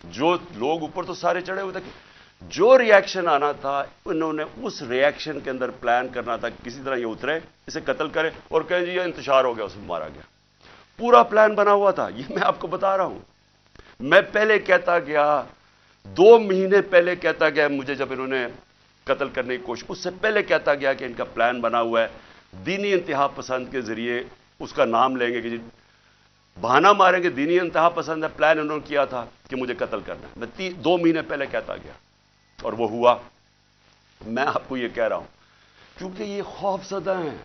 جو لوگ اوپر تو سارے چڑھے ہوئے تھے، جو ریاکشن آنا تھا انہوں نے اس ریاکشن کے اندر پلان کرنا تھا کسی طرح یہ اترے، اسے قتل کرے اور کہیں جی یہ انتشار ہو گیا، اس میں مارا گیا۔ پورا پلان بنا ہوا تھا، یہ میں آپ کو بتا رہا ہوں۔ میں پہلے کہتا گیا، 2 مہینے پہلے کہتا گیا مجھے، جب انہوں نے قتل کرنے کی کوشش، اس سے پہلے کہتا گیا کہ ان کا پلان بنا ہوا ہے، دینی انتہا پسند کے ذریعے اس کا نام لیں گے کہ جی بہانہ ماریں گے، دینی انتہا پسند ہے، پلان انہوں نے کیا تھا کہ مجھے قتل کرنا ہے۔ میں 2 مہینے پہلے کہتا گیا اور وہ ہوا۔ میں آپ کو یہ کہہ رہا ہوں کیونکہ یہ خوف زدہ ہیں،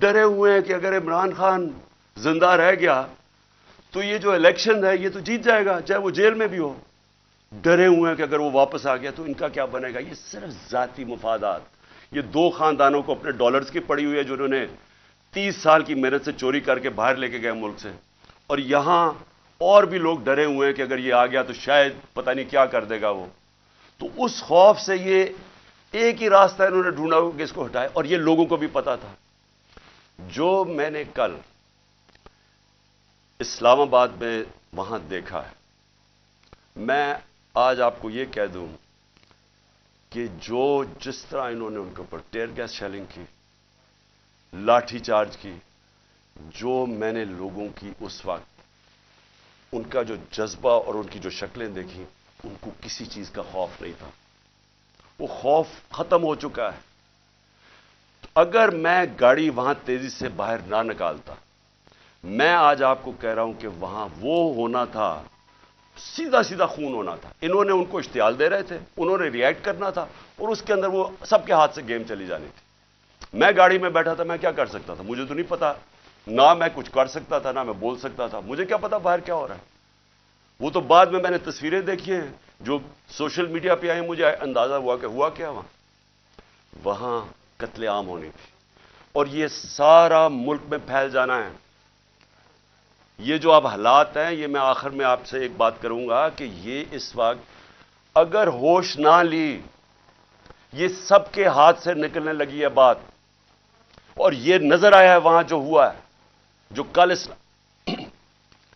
ڈرے ہوئے ہیں کہ اگر عمران خان زندہ رہ گیا تو یہ جو الیکشن ہے یہ تو جیت جائے گا، چاہے وہ جیل میں بھی ہو۔ ڈرے ہوئے ہیں کہ اگر وہ واپس آ گیا تو ان کا کیا بنے گا۔ یہ صرف ذاتی مفادات، یہ 2 خاندانوں کو اپنے ڈالرز کی پڑی ہوئی ہے جو انہوں نے 30 سال کی محنت سے چوری کر کے باہر لے کے گئے ملک سے، اور یہاں اور بھی لوگ ڈرے ہوئے ہیں کہ اگر یہ آ گیا تو شاید پتہ نہیں کیا کر دے گا وہ۔ تو اس خوف سے یہ ایک ہی راستہ انہوں نے ڈھونڈا ہوا کہ اس کو ہٹائے، اور یہ لوگوں کو بھی پتا تھا۔ جو میں نے کل اسلام آباد میں وہاں دیکھا ہے، میں آج آپ کو یہ کہہ دوں کہ جس طرح انہوں نے ان کے اوپر ٹیئر گیس شیلنگ کی، لاٹھی چارج کی، جو میں نے لوگوں کی اس وقت ان کا جو جذبہ اور ان کی جو شکلیں دیکھی، ان کو کسی چیز کا خوف نہیں تھا، وہ خوف ختم ہو چکا ہے۔ اگر میں گاڑی وہاں تیزی سے باہر نہ نکالتا، میں آج آپ کو کہہ رہا ہوں کہ وہاں وہ ہونا تھا، سیدھا سیدھا خون ہونا تھا۔ انہوں نے ان کو اشتعال دے رہے تھے، انہوں نے ریئیکٹ کرنا تھا، اور اس کے اندر وہ سب کے ہاتھ سے گیم چلی جانی تھی۔ میں گاڑی میں بیٹھا تھا، میں کیا کر سکتا تھا؟ مجھے تو نہیں پتا، نہ میں کچھ کر سکتا تھا، نہ میں بول سکتا تھا، مجھے کیا پتا باہر کیا ہو رہا ہے۔ وہ تو بعد میں نے تصویریں دیکھی ہیں جو سوشل میڈیا پہ آئی، مجھے اندازہ ہوا کہ ہوا کیا وہاں قتل عام ہونی تھی، اور یہ سارا ملک میں پھیل جانا ہے۔ یہ جو اب حالات ہیں، یہ میں آخر میں آپ سے ایک بات کروں گا کہ یہ اس وقت اگر ہوش نہ لی، یہ سب کے ہاتھ سے نکلنے لگی ہے بات، اور یہ نظر آیا ہے وہاں جو ہوا ہے، جو کل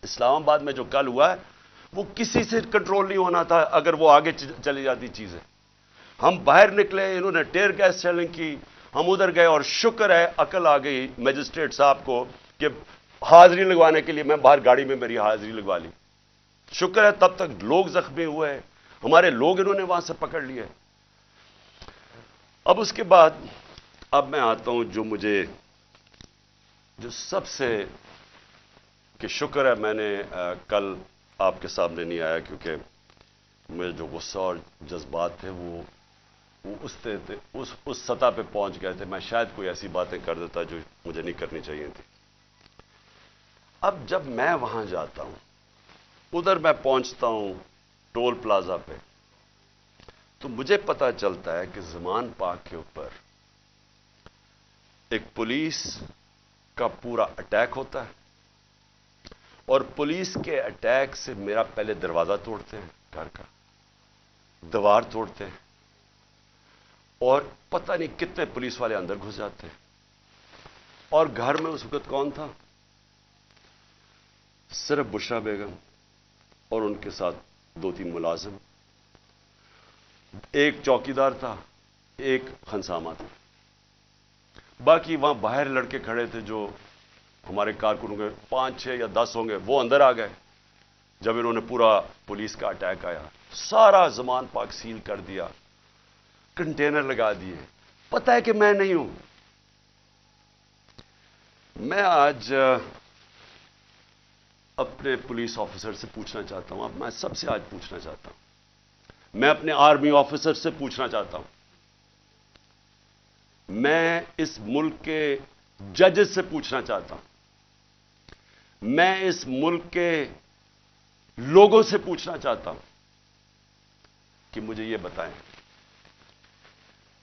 اسلام آباد میں جو کل ہوا ہے، وہ کسی سے کنٹرول نہیں ہونا تھا اگر وہ آگے چلی جاتی چیزیں۔ ہم باہر نکلے، انہوں نے ٹیئر گیس شیلنگ کی، ہم ادھر گئے، اور شکر ہے عقل آ گئی میجسٹریٹ صاحب کو کہ حاضری لگوانے کے لیے میں باہر گاڑی میں میری حاضری لگوا لی۔ شکر ہے تب تک لوگ زخمی ہوئے، ہمارے لوگ انہوں نے وہاں سے پکڑ لیے۔ اب اس کے بعد اب میں آتا ہوں جو سب سے کہ شکر ہے میں نے کل آپ کے سامنے نہیں آیا، کیونکہ میرے جو غصہ اور جذبات تھے وہ اس سطح پہ پہنچ گئے تھے، میں شاید کوئی ایسی باتیں کر دیتا جو مجھے نہیں کرنی چاہیے تھی۔ اب جب میں وہاں جاتا ہوں، ادھر میں پہنچتا ہوں ٹول پلازا پہ، تو مجھے پتا چلتا ہے کہ زمان پاک کے اوپر ایک پولیس کا پورا اٹیک ہوتا ہے، اور پولیس کے اٹیک سے میرا پہلے دروازہ توڑتے ہیں، گھر کا دیوار توڑتے ہیں، اور پتہ نہیں کتنے پولیس والے اندر گھس جاتے ہیں۔ اور گھر میں اس وقت کون تھا؟ صرف بشرا بیگم اور ان کے ساتھ 2-3 ملازم، ایک چوکیدار تھا، ایک خنسامہ تھا، باقی وہاں باہر لڑکے کھڑے تھے جو ہمارے کارکنوں کے 5-6 یا 10 ہوں گے، وہ اندر آ گئے جب انہوں نے پورا پولیس کا اٹیک آیا۔ سارا زمان پاک سیل کر دیا، کنٹینر لگا دیے۔ پتہ ہے کہ میں نہیں ہوں۔ میں آج اپنے پولیس آفیسر سے پوچھنا چاہتا ہوں، اب میں سب سے آج پوچھنا چاہتا ہوں، میں اپنے آرمی آفیسر سے پوچھنا چاہتا ہوں، میں اس ملک کے ججز سے پوچھنا چاہتا ہوں، میں اس ملک کے لوگوں سے پوچھنا چاہتا ہوں کہ مجھے یہ بتائیں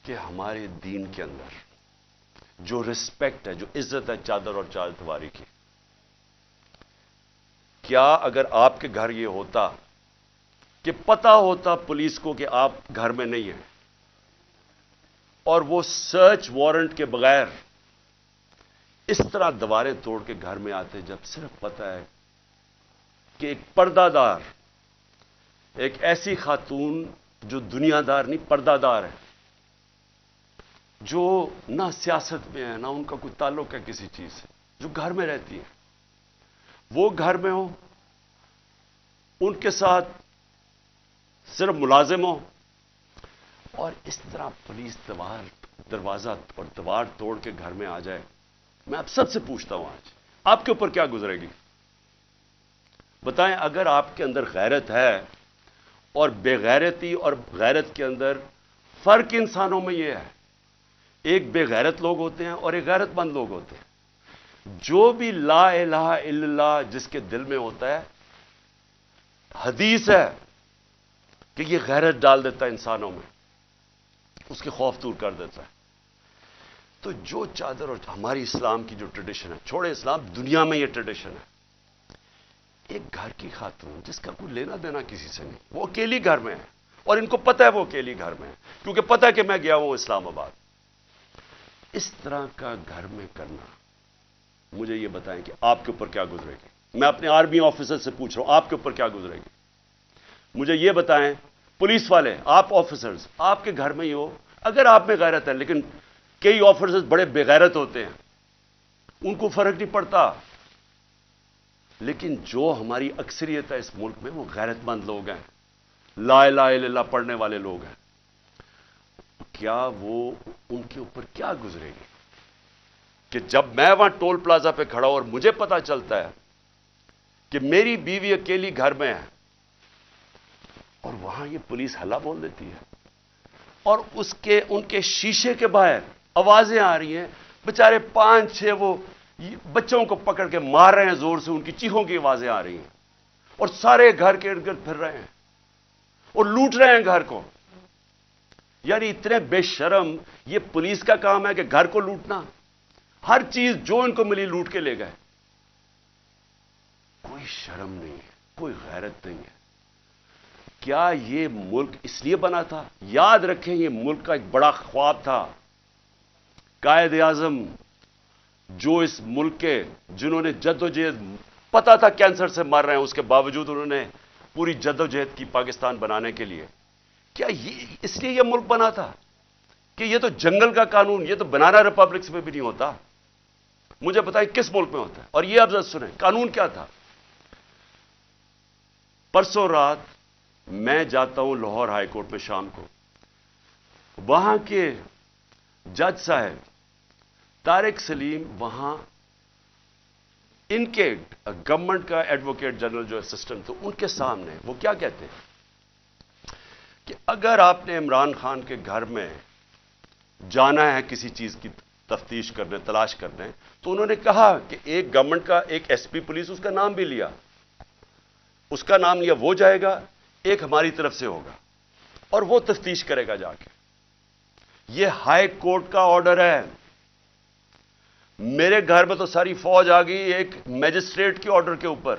کہ ہمارے دین کے اندر جو رسپیکٹ ہے، جو عزت ہے چادر اور چار دیواری کی، کیا اگر آپ کے گھر یہ ہوتا کہ پتا ہوتا پولیس کو کہ آپ گھر میں نہیں ہیں، اور وہ سرچ وارنٹ کے بغیر اس طرح دیواریں توڑ کے گھر میں آتے، جب صرف پتا ہے کہ ایک پردہ دار ایک ایسی خاتون جو دنیا دار نہیں پردہ دار ہے، جو نہ سیاست میں ہے نہ ان کا کوئی تعلق ہے کسی چیز سے، جو گھر میں رہتی ہے، وہ گھر میں ہو، ان کے ساتھ صرف ملازم ہو، اور اس طرح پولیس دروازہ اور دیوار توڑ کے گھر میں آ جائے. میں اب سب سے پوچھتا ہوں آج آپ کے اوپر کیا گزرے گی؟ بتائیں. اگر آپ کے اندر غیرت ہے، اور بے غیرتی اور غیرت کے اندر فرق انسانوں میں یہ ہے، ایک بے غیرت لوگ ہوتے ہیں اور ایک غیرت مند لوگ ہوتے ہیں. جو بھی لا الہ الا اللہ جس کے دل میں ہوتا ہے، حدیث ہے کہ یہ غیرت ڈال دیتا ہے انسانوں میں، اس کے خوف دور کر دیتا ہے. تو جو چادر، اور ہماری اسلام کی جو ٹریڈیشن ہے، چھوڑے اسلام، دنیا میں یہ ٹریڈیشن ہے، ایک گھر کی خاتون جس کا کوئی لینا دینا کسی سے نہیں، وہ اکیلی گھر میں ہے، اور ان کو پتہ ہے وہ اکیلی گھر میں ہے، کیونکہ پتہ ہے کہ میں گیا ہوں اسلام آباد. اس طرح کا گھر میں کرنا، مجھے یہ بتائیں کہ آپ کے اوپر کیا گزرے گی؟ میں اپنے آرمی آفیسر سے پوچھ رہا ہوں، آپ کے اوپر کیا گزرے گی؟ مجھے یہ بتائیں. پولیس والے، آپ آفیسرز، آپ کے گھر میں ہی ہو، اگر آپ میں غیرت ہے، لیکن کئی آفیسرز بڑے بے غیرت ہوتے ہیں، ان کو فرق نہیں پڑتا. لیکن جو ہماری اکثریت ہے اس ملک میں، وہ غیرت مند لوگ ہیں، لا الہ الا اللہ پڑھنے والے لوگ ہیں. کیا وہ، ان کے اوپر کیا گزرے گی کہ جب میں وہاں ٹول پلازا پہ کھڑا ہوں اور مجھے پتا چلتا ہے کہ میری بیوی اکیلی گھر میں ہے، اور وہاں یہ پولیس ہلا بول دیتی ہے، اور ان کے شیشے کے باہر آوازیں آ رہی ہیں، بےچارے 5-6 وہ بچوں کو پکڑ کے مار رہے ہیں زور سے، ان کی چیخوں کی آوازیں آ رہی ہیں، اور سارے گھر کے ارد گرد پھر رہے ہیں اور لوٹ رہے ہیں گھر کو. یعنی اتنے بے شرم. یہ پولیس کا کام ہے کہ گھر کو لوٹنا، ہر چیز جو ان کو ملی لوٹ کے لے گئے. کوئی شرم نہیں ہے، کوئی غیرت نہیں ہے. کیا یہ ملک اس لیے بنا تھا؟ یاد رکھیں، یہ ملک کا ایک بڑا خواب تھا. قائد اعظم جو اس ملک کے، جنہوں نے جدوجہد، پتا تھا کینسر سے مر رہے ہیں، اس کے باوجود انہوں نے پوری جدوجہد کی پاکستان بنانے کے لیے. کیا یہ اس لیے یہ ملک بنا تھا کہ یہ تو جنگل کا قانون، یہ تو بنانا ریپبلکس میں بھی نہیں ہوتا. مجھے بتائیں کس ملک میں ہوتا ہے؟ اور یہ اب ذرا سنیں قانون کیا تھا. پرسوں رات میں جاتا ہوں لاہور ہائی کورٹ میں شام کو، وہاں کے جج صاحب طارق سلیم، وہاں ان کے گورنمنٹ کا ایڈوکیٹ جنرل جو اسسٹنٹ، تو ان کے سامنے وہ کیا کہتے ہیں کہ اگر آپ نے عمران خان کے گھر میں جانا ہے کسی چیز کی تفتیش کرنے، تلاش کرنے، تو انہوں نے کہا کہ ایک گورنمنٹ کا ایک ایس پی پولیس، اس کا نام بھی لیا، اس کا نام لیا، وہ جائے گا، ایک ہماری طرف سے ہوگا، اور وہ تفتیش کرے گا جا کے. یہ ہائی کورٹ کا آرڈر ہے. میرے گھر میں تو ساری فوج آ گئی ایک میجسٹریٹ کے آرڈر کے اوپر.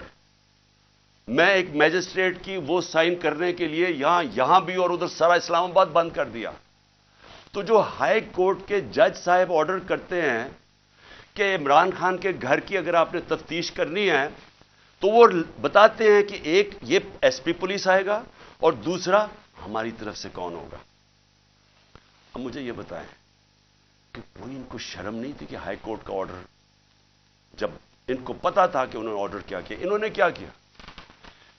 میں ایک میجسٹریٹ کی وہ سائن کرنے کے لیے یہاں بھی اور ادھر سارا اسلام آباد بند کر دیا. تو جو ہائی کورٹ کے جج صاحب آرڈر کرتے ہیں کہ عمران خان کے گھر کی اگر آپ نے تفتیش کرنی ہے، تو وہ بتاتے ہیں کہ ایک یہ ایس پی پولیس آئے گا اور دوسرا ہماری طرف سے کون ہوگا. اب مجھے یہ بتائیں کہ کوئی ان کو شرم نہیں تھی کہ ہائی کورٹ کا آرڈر، جب ان کو پتا تھا کہ انہوں نے آرڈر کیا کیا، انہوں نے کیا کیا؟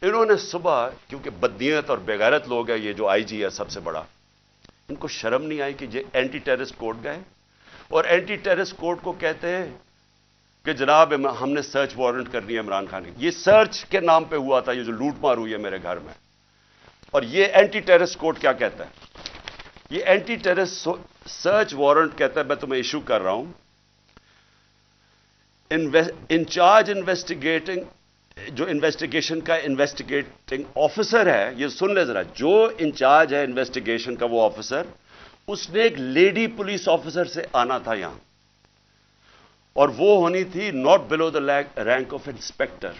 انہوں نے صبح، کیونکہ بدنیت اور بےغیرت لوگ ہیں، یہ جو آئی جی ہے سب سے بڑا، ان کو شرم نہیں آئی کہ یہ اینٹی ٹیررسٹ کورٹ گئے اور اینٹی ٹیررسٹ کورٹ کو کہتے ہیں کہ جناب ہم نے سرچ وارنٹ کرنی ہے عمران خان کی. یہ سرچ کے نام پہ ہوا تھا، یہ جو لوٹ مار ہوئی ہے میرے گھر میں. اور یہ اینٹی ٹیررسٹ کورٹ کیا کہتا ہے؟ یہ اینٹی ٹیررسٹ سرچ وارنٹ کہتا ہے میں تمہیں ایشو کر رہا ہوں، انچارج انویسٹیگیٹنگ، جو انویسٹیگیشن کا انویسٹیگیٹنگ آفیسر ہے، یہ سن لے ذرا، جو انچارج ہے انویسٹیگیشن کا وہ آفیسر، اس نے ایک لیڈی پولیس آفیسر سے آنا تھا یہاں، اور وہ ہونی تھی not below the rank of inspector.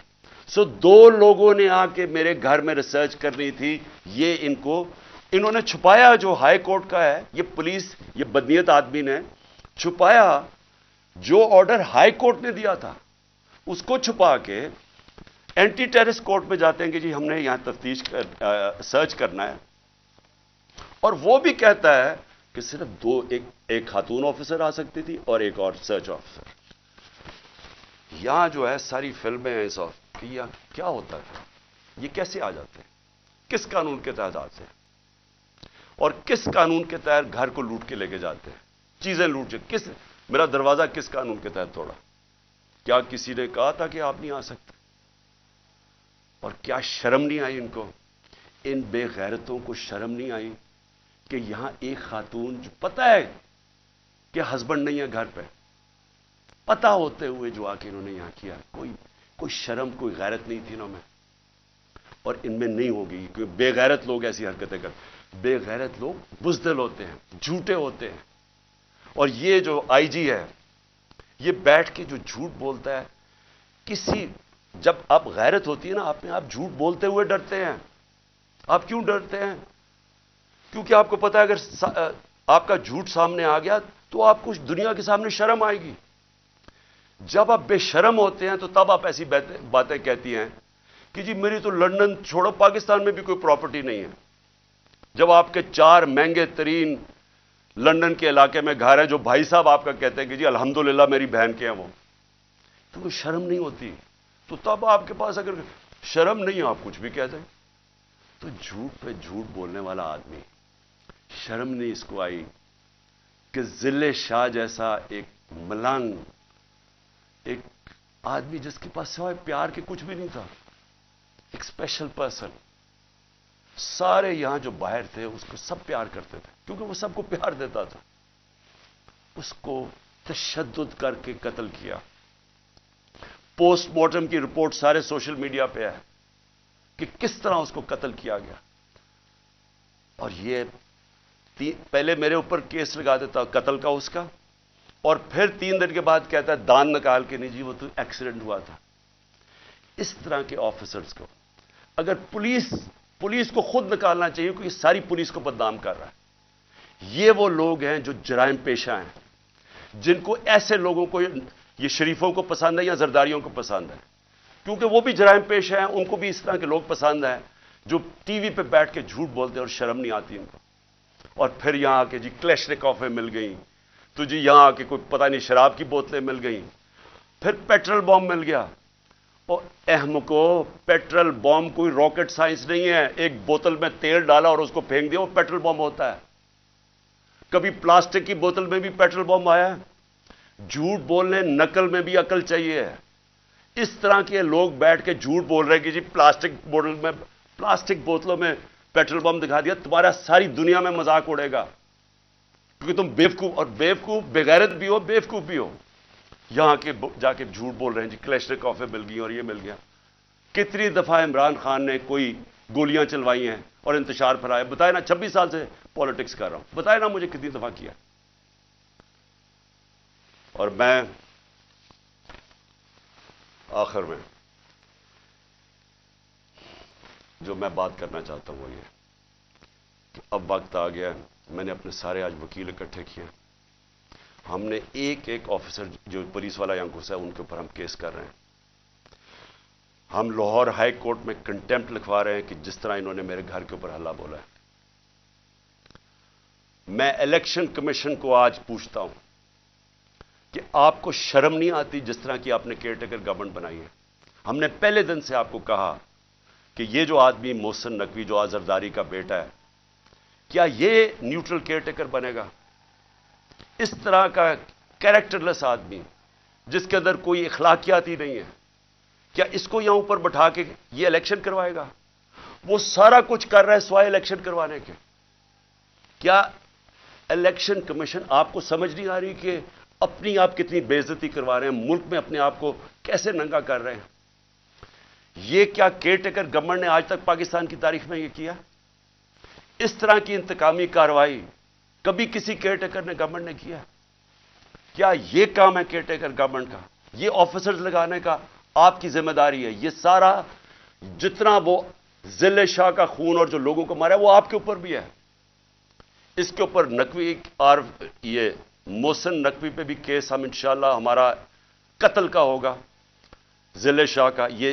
So 2 لوگوں نے آ کے میرے گھر میں ریسرچ کرنی تھی. یہ انہوں نے چھپایا، جو ہائی کورٹ کا ہے، یہ پولیس، یہ بدنیت آدمی نے چھپایا جو آرڈر ہائی کورٹ نے دیا تھا، اس کو چھپا کے اینٹی ٹیررسٹ کورٹ میں جاتے ہیں کہ جی ہم نے یہاں تفتیش سرچ کرنا ہے، اور وہ بھی کہتا ہے کہ صرف ایک خاتون آفیسر آ سکتی تھی اور ایک اور سرچ آفیسر. یہاں جو ہے ساری فلمیں ہیں اس کہ یہاں کیا ہوتا ہے، یہ کیسے آ جاتے ہیں، کس قانون کے تحت آتے ہیں، اور کس قانون کے تحت گھر کو لوٹ کے لے کے جاتے ہیں، چیزیں لوٹ کے میرا دروازہ کس قانون کے تحت توڑا؟ کیا کسی نے کہا تھا کہ آپ نہیں آ سکتے؟ اور کیا شرم نہیں آئی ان کو، ان بے غیرتوں کو شرم نہیں آئی کہ یہاں ایک خاتون جو پتہ ہے کہ ہسبینڈ نہیں ہے گھر پہ، پتا ہوتے ہوئے جو آ کے انہوں نے یہاں کیا، کوئی شرم کوئی غیرت نہیں تھی انہوں میں، اور ان میں نہیں ہوگی کیونکہ بے غیرت لوگ ایسی حرکتیں کرتے. بے غیرت لوگ بزدل ہوتے ہیں، جھوٹے ہوتے ہیں. اور یہ جو آئی جی ہے یہ بیٹھ کے جو جھوٹ بولتا ہے، جب آپ غیرت ہوتی ہے نا آپ میں، آپ جھوٹ بولتے ہوئے ڈرتے ہیں. آپ کیوں ڈرتے ہیں؟ کیونکہ آپ کو پتا ہے اگر آپ کا جھوٹ سامنے آ گیا تو آپ کو دنیا کے سامنے شرم آئے گی. جب آپ بے شرم ہوتے ہیں تو تب آپ ایسی باتیں کہتی ہیں کہ جی میری تو لندن چھوڑو پاکستان میں بھی کوئی پراپرٹی نہیں ہے. جب آپ کے 4 مہنگے ترین لندن کے علاقے میں گھر ہے جو بھائی صاحب آپ کا کہتے ہیں کہ جی الحمدللہ میری بہن کے ہیں وہ، تو کوئی شرم نہیں ہوتی. تو تب آپ کے پاس اگر شرم نہیں آپ کچھ بھی کہہ دیں. تو جھوٹ پہ جھوٹ بولنے والا آدمی، شرم نہیں اس کو آئی کہ ذل شاہ جیسا ایک ملنگ، ایک آدمی جس کے پاس سوائے پیار کے کچھ بھی نہیں تھا، ایک اسپیشل پرسن، سارے یہاں جو باہر تھے اس کو سب پیار کرتے تھے کیونکہ وہ سب کو پیار دیتا تھا. اس کو تشدد کر کے قتل کیا. پوسٹ مارٹم کی رپورٹ سارے سوشل میڈیا پہ ہے کہ کس طرح اس کو قتل کیا گیا. اور یہ پہلے میرے اوپر کیس لگا دیتا قتل کا اس کا، اور پھر 3 دن کے بعد کہتا ہے دان نکال کے نہیں جی وہ تو ایکسیڈنٹ ہوا تھا. اس طرح کے آفیسرز کو اگر پولیس کو خود نکالنا چاہیے کیونکہ ساری پولیس کو بدنام کر رہا ہے. یہ وہ لوگ ہیں جو جرائم پیشہ ہیں، جن کو ایسے لوگوں کو یہ شریفوں کو پسند ہے یا زرداریوں کو پسند ہے، کیونکہ وہ بھی جرائم پیشہ ہیں، ان کو بھی اس طرح کے لوگ پسند ہیں جو ٹی وی پہ بیٹھ کے جھوٹ بولتے ہیں اور شرم نہیں آتی ان کو. اور پھر یہاں آ کے جی کلیشنکوفیں مل گئیں تو جی یہاں آ کے کوئی پتہ نہیں شراب کی بوتلیں مل گئیں، پھر پیٹرول بم مل گیا. اور احمقو، پیٹرول بم کوئی راکٹ سائنس نہیں ہے. ایک بوتل میں تیل ڈالا اور اس کو پھینک دیا وہ پیٹرول بم ہوتا ہے. کبھی پلاسٹک کی بوتل میں بھی پیٹرول بم آیا ہے. جھوٹ بولنے نقل میں بھی عقل چاہیے. اس طرح کے لوگ بیٹھ کے جھوٹ بول رہے ہیں کہ جی پلاسٹک بوتلوں میں پیٹرول بم دکھا دیا، تمہارا ساری دنیا میں مذاق اڑے گا کیونکہ تم بیوقوف بغیرت بھی ہو، بیوقوف بھی ہو. یہاں کے جا کے جھوٹ بول رہے ہیں جی کلیشنکوفیں مل گئی اور یہ مل گیا. کتنی دفعہ عمران خان نے کوئی گولیاں چلوائی ہیں اور انتشار پھیلایا؟ بتائے نا، 26 سال سے پالیٹکس کر رہا ہوں، بتائے نا مجھے کتنی دفعہ کیا. اور میں آخر میں جو میں بات کرنا چاہتا ہوں وہ یہ کہ اب وقت آ گیا، میں نے اپنے سارے آج وکیل اکٹھے کیے. ہم نے ایک آفیسر جو پولیس والا یہاں گھسا ہے ان کے اوپر ہم کیس کر رہے ہیں. ہم لاہور ہائی کورٹ میں کنٹیمپٹ لکھوا رہے ہیں کہ جس طرح انہوں نے میرے گھر کے اوپر حلہ بولا ہے. میں الیکشن کمیشن کو آج پوچھتا ہوں کہ آپ کو شرم نہیں آتی جس طرح کی آپ نے کیئر ٹیکر گورنمنٹ بنائی ہے؟ ہم نے پہلے دن سے آپ کو کہا کہ یہ جو آدمی محسن نقوی جو زرداری کا بیٹا ہے، کیا یہ نیوٹرل کیئر ٹیکر بنے گا؟ اس طرح کا کیریکٹر لیس آدمی جس کے اندر کوئی اخلاقیات ہی نہیں ہے، کیا اس کو یہاں اوپر بٹھا کے یہ الیکشن کروائے گا؟ وہ سارا کچھ کر رہا ہے سوائے الیکشن کروانے کے. کیا الیکشن کمیشن آپ کو سمجھ نہیں آ رہی کہ اپنی آپ کتنی بے عزتی کروا رہے ہیں، ملک میں اپنے آپ کو کیسے ننگا کر رہے ہیں؟ یہ کیا کیئر ٹیکر گورنمنٹ نے آج تک پاکستان کی تاریخ میں یہ کیا؟ اس طرح کی انتقامی کارروائی کبھی کسی کیئر ٹیکر نے گورنمنٹ نے کیا؟ کیا یہ کام ہے کیئر ٹیکر گورنمنٹ کا؟ یہ آفیسرز لگانے کا آپ کی ذمہ داری ہے. یہ سارا جتنا وہ ذل شاہ کا خون اور جو لوگوں کو مارا ہے وہ آپ کے اوپر بھی ہے. اس کے اوپر نقوی اور یہ محسن نقوی پہ بھی کیس ہم انشاءاللہ ہمارا قتل کا ہوگا، ذل شاہ کا. یہ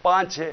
5-6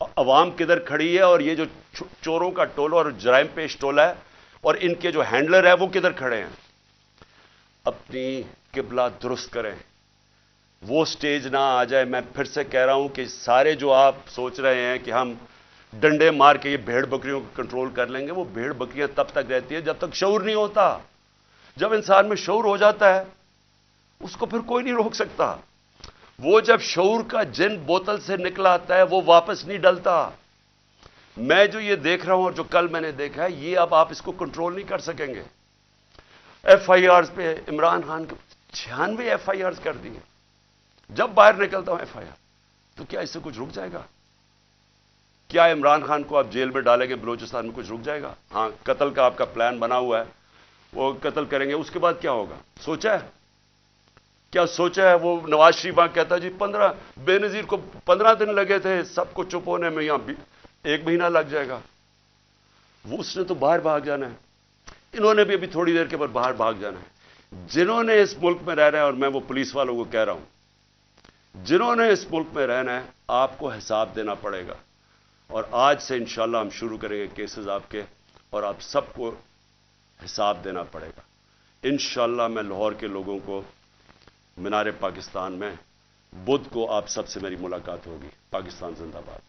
عوام کدھر کھڑی ہے اور یہ جو چوروں کا ٹولہ اور جرائم پیش ٹولہ ہے اور ان کے جو ہینڈلر ہے وہ کدھر کھڑے ہیں. اپنی قبلہ درست کریں. وہ سٹیج نہ آ جائے. میں پھر سے کہہ رہا ہوں کہ سارے جو آپ سوچ رہے ہیں کہ ہم ڈنڈے مار کے یہ بھیڑ بکریوں کو کنٹرول کر لیں گے، وہ بھیڑ بکریاں تب تک رہتی ہیں جب تک شعور نہیں ہوتا. جب انسان میں شعور ہو جاتا ہے اس کو پھر کوئی نہیں روک سکتا. وہ جب شعور کا جن بوتل سے نکلا آتا ہے وہ واپس نہیں ڈلتا. میں جو یہ دیکھ رہا ہوں اور جو کل میں نے دیکھا ہے، یہ اب آپ اس کو کنٹرول نہیں کر سکیں گے. ایف آئی آرز پہ عمران خان کو 96 ایف آئی آرز کر دیے. جب باہر نکلتا ہوں ایف آئی آر تو کیا اس سے کچھ رک جائے گا؟ کیا عمران خان کو آپ جیل میں ڈالیں گے بلوچستان میں کچھ رک جائے گا؟ ہاں، قتل کا آپ کا پلان بنا ہوا ہے، وہ قتل کریں گے. اس کے بعد کیا ہوگا سوچا ہے؟ کیا سوچا ہے؟ وہ نواز شریف وہاں کہتا جی 15 بے نظیر کو 15 دن لگے تھے سب کو چپ ہونے میں، یہاں بھی 1 مہینہ لگ جائے گا. وہ اس نے تو باہر بھاگ جانا ہے. انہوں نے بھی ابھی تھوڑی دیر کے بعد باہر بھاگ جانا ہے. جنہوں نے اس ملک میں رہنا ہے، اور میں وہ پولیس والوں کو کہہ رہا ہوں، جنہوں نے اس ملک میں رہنا ہے آپ کو حساب دینا پڑے گا. اور آج سے انشاءاللہ ہم شروع کریں گے کیسز آپ کے، اور آپ سب کو حساب دینا پڑے گا. انشاءاللہ میں لاہور کے لوگوں کو مینار پاکستان میں بدھ کو آپ سب سے میری ملاقات ہوگی. پاکستان زندہ باد.